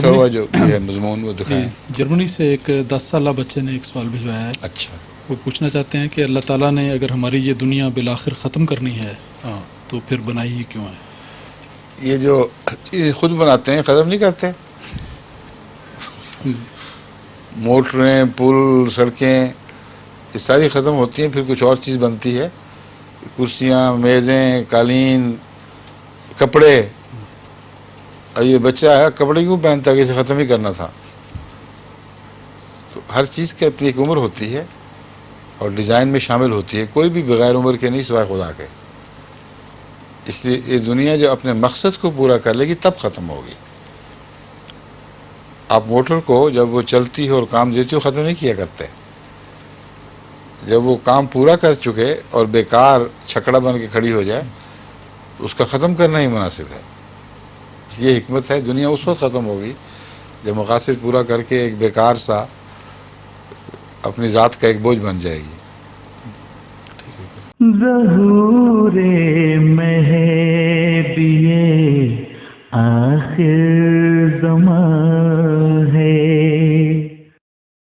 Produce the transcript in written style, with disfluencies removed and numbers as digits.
ہوا جو بھی ہے مضمون وہ دکھائیں. جرمنی سے ایک 10 سالہ بچے نے ایک سوال بھجوایا ہے. اچھا. وہ پوچھنا چاہتے ہیں کہ اللہ تعالیٰ نے اگر ہماری یہ دنیا بالآخر ختم کرنی ہے ہاں تو پھر بنائی ہی کیوں ہے؟ یہ جو چیز خود بناتے ہیں ختم نہیں کرتے. موٹریں پل سڑکیں یہ ساری ختم ہوتی ہیں، پھر کچھ اور چیز بنتی ہے. کرسیاں میزیں قالین کپڑے. اور یہ بچہ ہے کپڑے کیوں پہنتا ہے کہ اسے ختم ہی کرنا تھا. تو ہر چیز کی اپنی ایک عمر ہوتی ہے اور ڈیزائن میں شامل ہوتی ہے. کوئی بھی بغیر عمر کے نہیں سوائے خدا کے. اس لیے یہ دنیا جو اپنے مقصد کو پورا کر لے گی تب ختم ہوگی. آپ موٹر کو جب وہ چلتی ہے اور کام دیتی ہو ختم نہیں کیا کرتے. جب وہ کام پورا کر چکے اور بیکار چھکڑا بن کے کھڑی ہو جائے تو اس کا ختم کرنا ہی مناسب ہے. یہ حکمت ہے. دنیا اس وقت ختم ہوگی جب مقاصد پورا کر کے ایک بیکار سا اپنی ذات کا ایک بوجھ بن جائے گی. ظہور مہدی آخر زمان